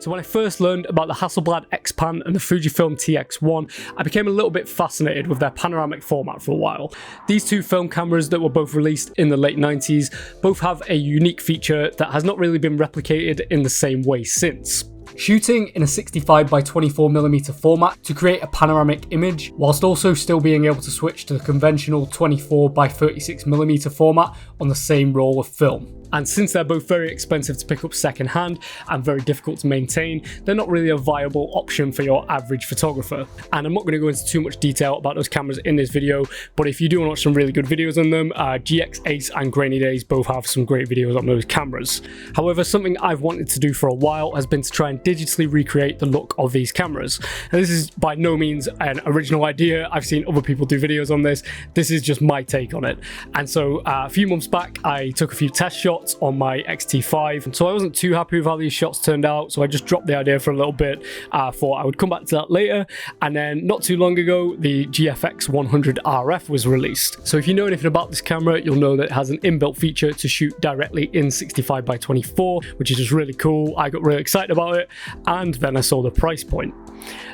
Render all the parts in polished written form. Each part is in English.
So when I first learned about the Hasselblad Xpan and the Fujifilm TX1, I became a little bit fascinated with their panoramic format for a while. These two film cameras that were both released in the late 90s both have a unique feature that has not really been replicated in the same way since. Shooting in a 65x24mm format to create a panoramic image, whilst also still being able to switch to the conventional 24x36mm format on the same roll of film. And since they're both very expensive to pick up second-hand and very difficult to maintain, they're not really a viable option for your average photographer. And I'm not going to go into too much detail about those cameras in this video, but if you do want to watch some really good videos on them, GX Ace and Grainy Days both have some great videos on those cameras. However, something I've wanted to do for a while has been to try and digitally recreate the look of these cameras. And this is by no means an original idea. I've seen other people do videos on this. This is just my take on it. And so a few months back, I took a few test shots on my X-T5, and so I wasn't too happy with how these shots turned out, so I just dropped the idea for a little bit. Thought I would come back to that later. And then not too long ago, the X100RF was released. So if you know anything about this camera, you'll know that it has an inbuilt feature to shoot directly in 65x24, which is just really cool. I got really excited about it, and then I saw the price point.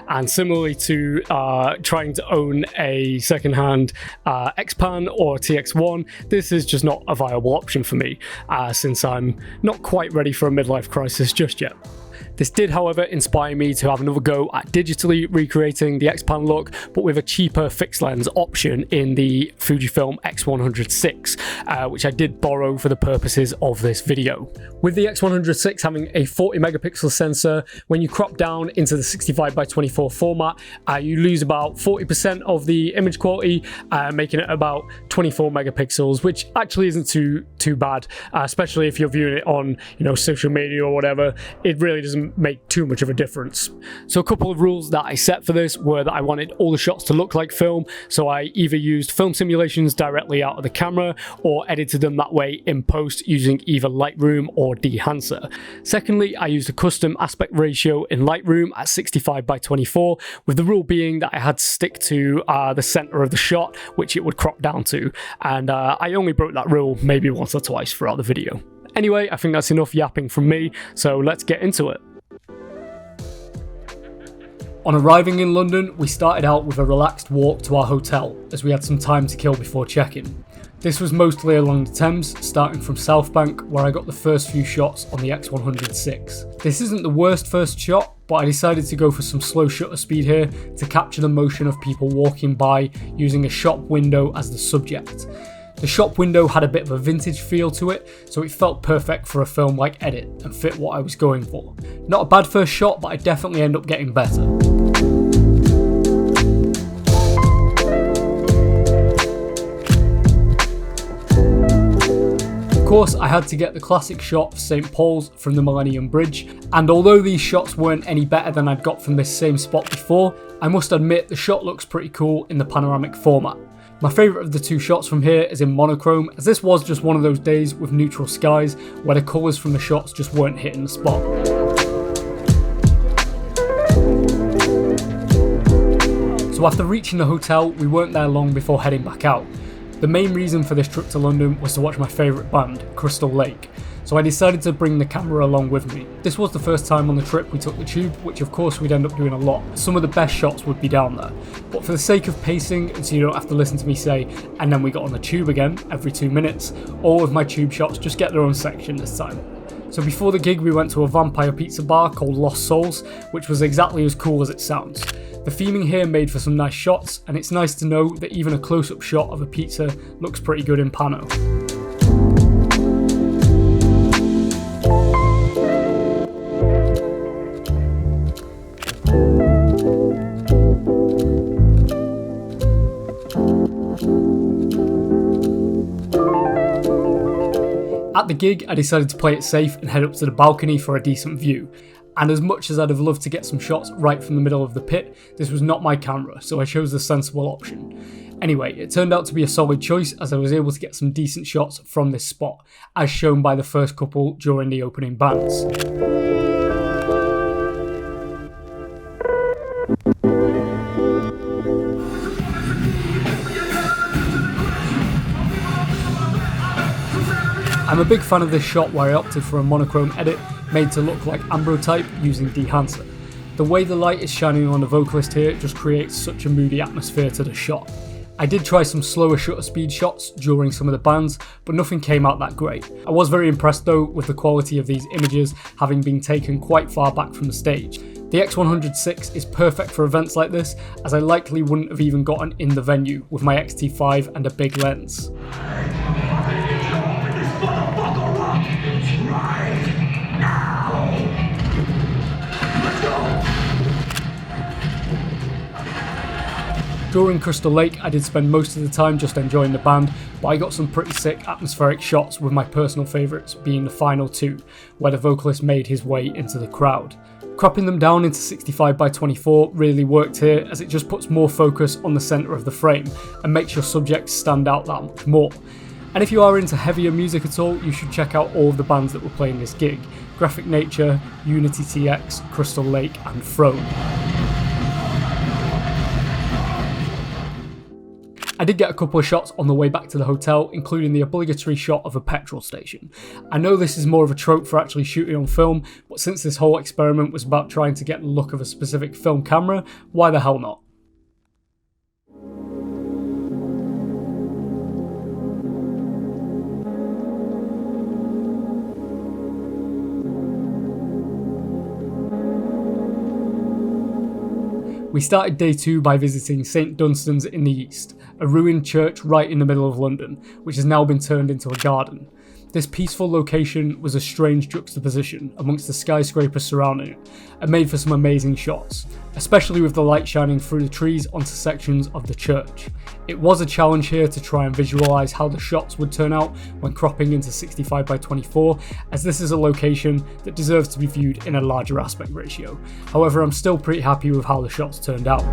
And similarly to trying to own a second-hand Xpan or TX1, this is just not a viable option for me, since I'm not quite ready for a midlife crisis just yet. This did, however, inspire me to have another go at digitally recreating the Xpan look, but with a cheaper fixed lens option in the Fujifilm X100VI, which I did borrow for the purposes of this video. With the X100VI having a 40 megapixel sensor, when you crop down into the 65x24 format, you lose about 40% of the image quality, making it about 24 megapixels, which actually isn't too bad, especially if you're viewing it on social media or whatever. It really doesn't make too much of a difference. So a couple of rules that I set for this were that I wanted all the shots to look like film, so I either used film simulations directly out of the camera or edited them that way in post using either Lightroom or Dehancer. Secondly, I used a custom aspect ratio in Lightroom at 65x24, with the rule being that I had to stick to the center of the shot, which it would crop down to, and I only broke that rule maybe once or twice throughout the video. Anyway, I think that's enough yapping from me, so let's get into it. On arriving in London, we started out with a relaxed walk to our hotel, as we had some time to kill before check-in. This was mostly along the Thames, starting from South Bank, where I got the first few shots on the X100VI. This isn't the worst first shot, but I decided to go for some slow shutter speed here to capture the motion of people walking by using a shop window as the subject. The shop window had a bit of a vintage feel to it, so it felt perfect for a film like Edit and fit what I was going for. Not a bad first shot, but I definitely end up getting better. Of course, I had to get the classic shot of St. Paul's from the Millennium Bridge, and although these shots weren't any better than I'd got from this same spot before, I must admit the shot looks pretty cool in the panoramic format. My favourite of the two shots from here is in monochrome, as this was just one of those days with neutral skies where the colours from the shots just weren't hitting the spot. So after reaching the hotel, we weren't there long before heading back out. The main reason for this trip to London was to watch my favourite band, Crystal Lake, so I decided to bring the camera along with me. This was the first time on the trip we took the tube, which of course we'd end up doing a lot. Some of the best shots would be down there, but for the sake of pacing, and so you don't have to listen to me say, and then we got on the tube again every 2 minutes, all of my tube shots just get their own section this time. So before the gig we went to a vampire pizza bar called Lost Souls, which was exactly as cool as it sounds. The theming here made for some nice shots, and it's nice to know that even a close-up shot of a pizza looks pretty good in pano. At the gig, I decided to play it safe and head up to the balcony for a decent view. And as much as I'd have loved to get some shots right from the middle of the pit, this was not my camera, so I chose the sensible option. Anyway, it turned out to be a solid choice as I was able to get some decent shots from this spot, as shown by the first couple during the opening bands. I'm a big fan of this shot where I opted for a monochrome edit made to look like ambrotype using dehancer. The way the light is shining on the vocalist here just creates such a moody atmosphere to the shot. I did try some slower shutter speed shots during some of the bands, but nothing came out that great. I was very impressed though with the quality of these images, having been taken quite far back from the stage. The X100VI is perfect for events like this, as I likely wouldn't have even gotten in the venue with my X-T5 and a big lens. During Crystal Lake, I did spend most of the time just enjoying the band, but I got some pretty sick atmospheric shots, with my personal favourites being the final two, where the vocalist made his way into the crowd. Cropping them down into 65x24 really worked here, as it just puts more focus on the centre of the frame and makes your subject stand out that much more. And if you are into heavier music at all, you should check out all of the bands that were playing this gig: Graphic Nature, Unity TX, Crystal Lake and Throne. I did get a couple of shots on the way back to the hotel, including the obligatory shot of a petrol station. I know this is more of a trope for actually shooting on film, but since this whole experiment was about trying to get the look of a specific film camera, why the hell not? We started day 2 by visiting St Dunstan's in the east, a ruined church right in the middle of London, which has now been turned into a garden. This peaceful location was a strange juxtaposition amongst the skyscrapers surrounding it, and made for some amazing shots, especially with the light shining through the trees onto sections of the church. It was a challenge here to try and visualise how the shots would turn out when cropping into 65x24, as this is a location that deserves to be viewed in a larger aspect ratio. However, I'm still pretty happy with how the shots turned out.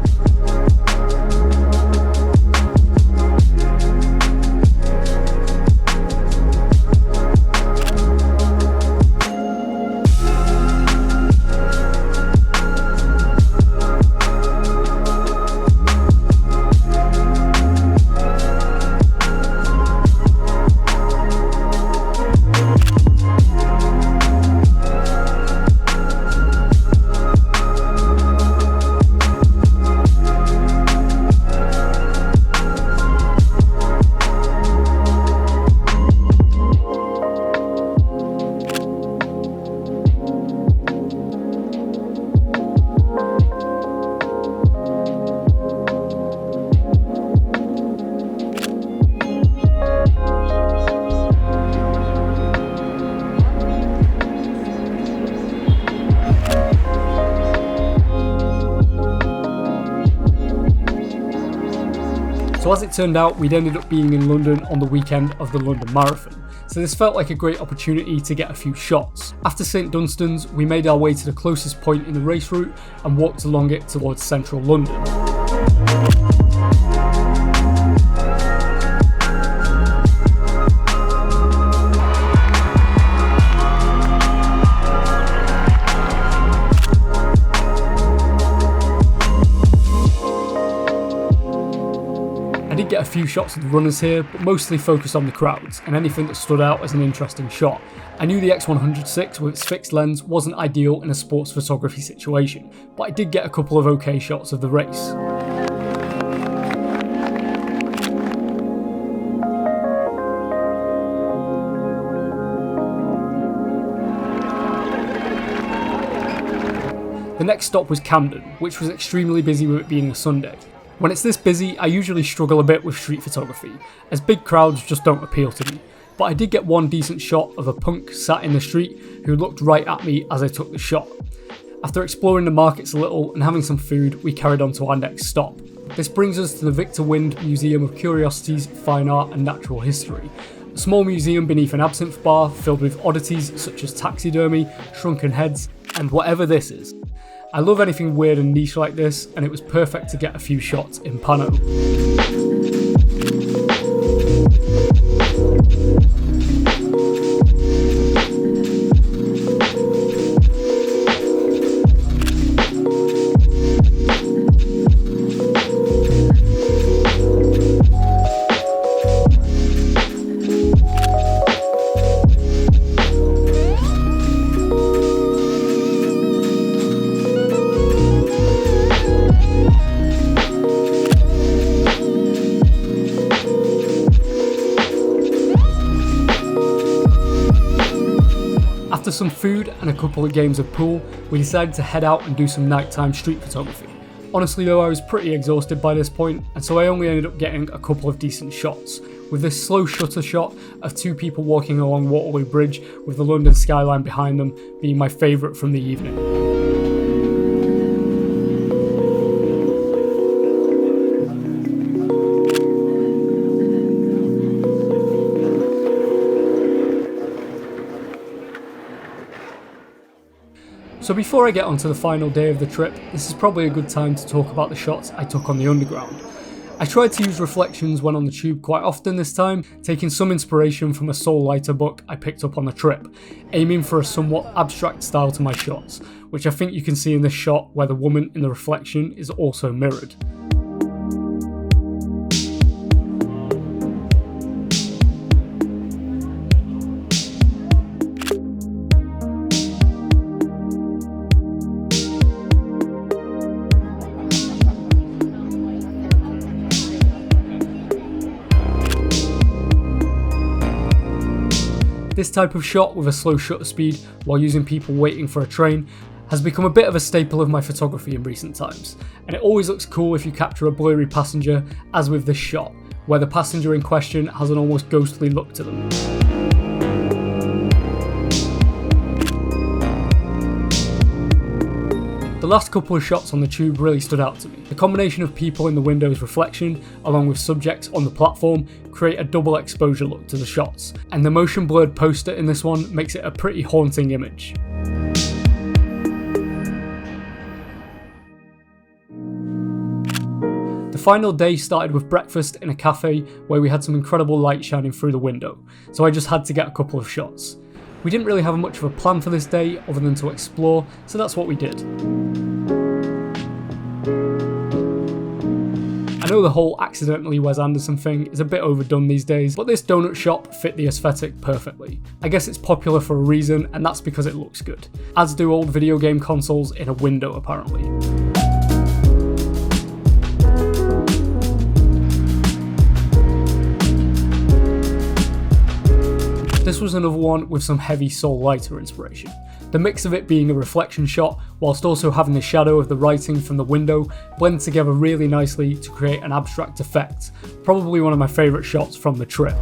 So as it turned out, we'd ended up being in London on the weekend of the London Marathon, so this felt like a great opportunity to get a few shots. After St Dunstan's, we made our way to the closest point in the race route and walked along it towards central London. I did get a few shots of the runners here, but mostly focused on the crowds and anything that stood out as an interesting shot. I knew the X100VI with its fixed lens wasn't ideal in a sports photography situation, but I did get a couple of okay shots of the race. The next stop was Camden, which was extremely busy with it being a Sunday. When it's this busy, I usually struggle a bit with street photography, as big crowds just don't appeal to me, but I did get one decent shot of a punk sat in the street who looked right at me as I took the shot. After exploring the markets a little and having some food, we carried on to our next stop. This brings us to the Victor Wynd Museum of Curiosities, Fine Art and Natural History, a small museum beneath an absinthe bar filled with oddities such as taxidermy, shrunken heads, and whatever this is. I love anything weird and niche like this, and it was perfect to get a few shots in pano. After some food and a couple of games of pool, we decided to head out and do some nighttime street photography. Honestly though, I was pretty exhausted by this point, and so I only ended up getting a couple of decent shots, with this slow shutter shot of two people walking along Waterloo Bridge with the London skyline behind them being my favourite from the evening. So before I get onto the final day of the trip, this is probably a good time to talk about the shots I took on the Underground. I tried to use reflections when on the tube quite often this time, taking some inspiration from a soul lighter book I picked up on the trip, aiming for a somewhat abstract style to my shots, which I think you can see in this shot where the woman in the reflection is also mirrored. This type of shot with a slow shutter speed while using people waiting for a train has become a bit of a staple of my photography in recent times, and it always looks cool if you capture a blurry passenger, as with this shot, where the passenger in question has an almost ghostly look to them. The last couple of shots on the tube really stood out to me. The combination of people in the window's reflection, along with subjects on the platform, create a double exposure look to the shots, and the motion blurred poster in this one makes it a pretty haunting image. The final day started with breakfast in a cafe where we had some incredible light shining through the window, so I just had to get a couple of shots. We didn't really have much of a plan for this day other than to explore, so that's what we did. I know the whole accidentally Wes Anderson thing is a bit overdone these days, but this donut shop fit the aesthetic perfectly. I guess it's popular for a reason, and that's because it looks good, as do old video game consoles in a window apparently. This was another one with some heavy soul lighter inspiration. The mix of it being a reflection shot, whilst also having the shadow of the writing from the window, blend together really nicely to create an abstract effect. Probably one of my favourite shots from the trip.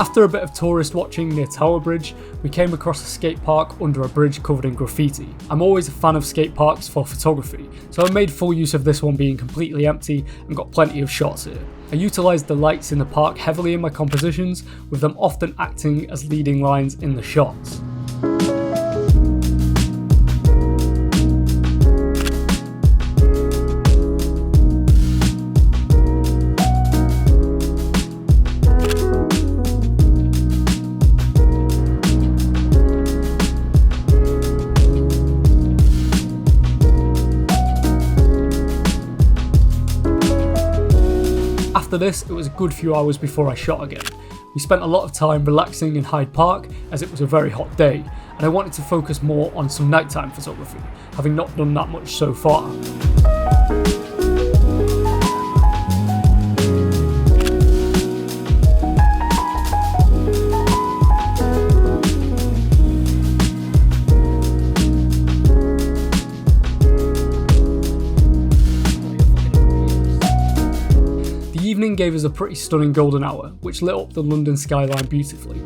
After a bit of tourist watching near Tower Bridge, we came across a skate park under a bridge covered in graffiti. I'm always a fan of skate parks for photography, so I made full use of this one being completely empty and got plenty of shots here. I utilised the lights in the park heavily in my compositions, with them often acting as leading lines in the shots. After this, it was a good few hours before I shot again. We spent a lot of time relaxing in Hyde Park as it was a very hot day, and I wanted to focus more on some nighttime photography, having not done that much so far. The evening gave us a pretty stunning golden hour, which lit up the London skyline beautifully.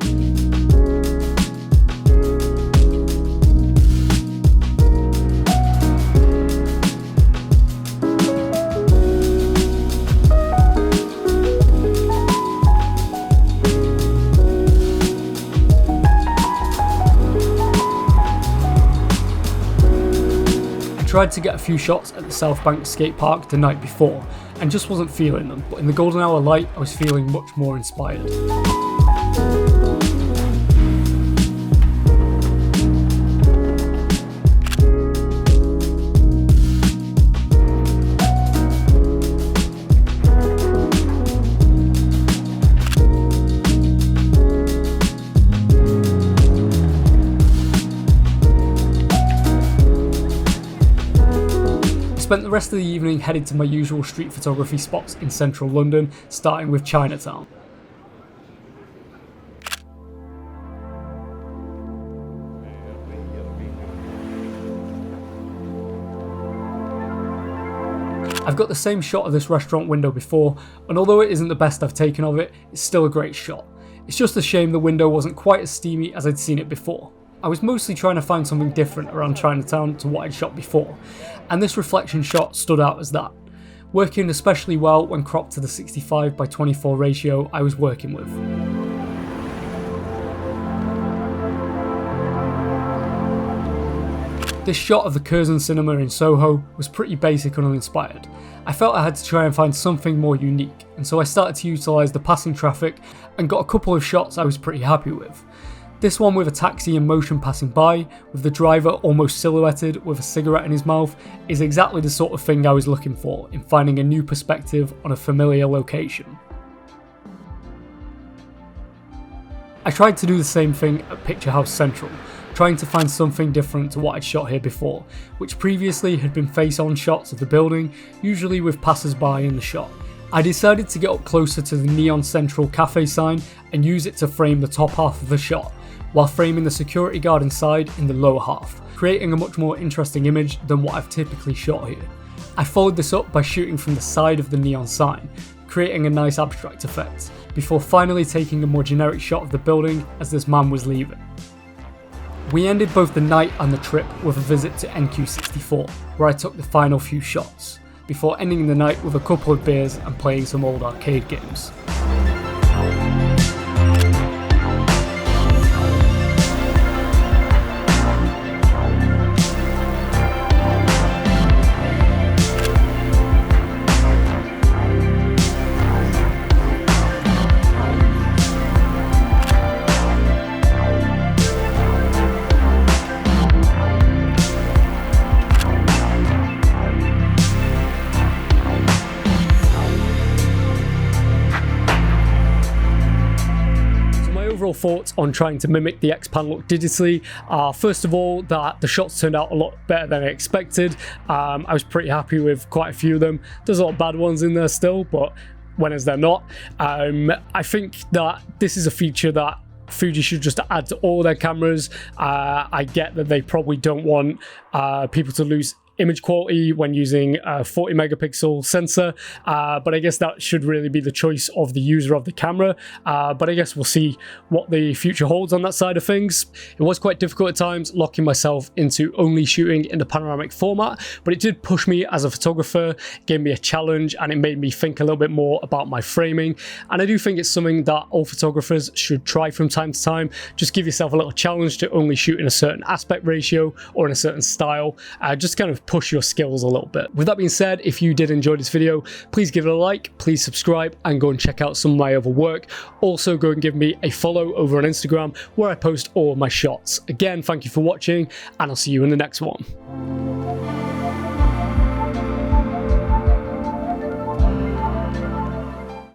tried to get a few shots at the South Bank skate park the night before and just wasn't feeling them, but in the golden hour light I was feeling much more inspired. Spent the rest of the evening headed to my usual street photography spots in central London, starting with Chinatown. I've got the same shot of this restaurant window before, and although it isn't the best I've taken of it, it's still a great shot. It's just a shame the window wasn't quite as steamy as I'd seen it before. I was mostly trying to find something different around Chinatown to what I'd shot before, and this reflection shot stood out as that, working especially well when cropped to the 65:24 ratio I was working with. This shot of the Curzon Cinema in Soho was pretty basic and uninspired. I felt I had to try and find something more unique, and so I started to utilise the passing traffic and got a couple of shots I was pretty happy with. This one with a taxi in motion passing by, with the driver almost silhouetted with a cigarette in his mouth, is exactly the sort of thing I was looking for in finding a new perspective on a familiar location. I tried to do the same thing at Picture House Central, trying to find something different to what I'd shot here before, which previously had been face-on shots of the building, usually with passers-by in the shot. I decided to get up closer to the Neon Central cafe sign and use it to frame the top half of the shot, while framing the security guard inside in the lower half, creating a much more interesting image than what I've typically shot here. I followed this up by shooting from the side of the neon sign, creating a nice abstract effect, before finally taking a more generic shot of the building as this man was leaving. We ended both the night and the trip with a visit to NQ64, where I took the final few shots, before ending the night with a couple of beers and playing some old arcade games. Thoughts on trying to mimic the Xpan look digitally. First of all, that the shots turned out a lot better than I expected. I was pretty happy with quite a few of them. There's a lot of bad ones in there still, but when is there not? I think that this is a feature that Fuji should just add to all their cameras. I get that they probably don't want people to lose image quality when using a 40 megapixel sensor, but I guess that should really be the choice of the user of the camera, but I guess we'll see what the future holds on that side of things. It was quite difficult at times locking myself into only shooting in the panoramic format, but it did push me as a photographer, gave me a challenge, and it made me think a little bit more about my framing, and I do think it's something that all photographers should try from time to time. Just give yourself a little challenge to only shoot in a certain aspect ratio or in a certain style, just kind of push your skills a little bit. With that being said, if you did enjoy this video, please give it a like, please subscribe, and go and check out some of my other work. Also, go and give me a follow over on Instagram, where I post all of my shots. Again, thank you for watching, and I'll see you in the next one.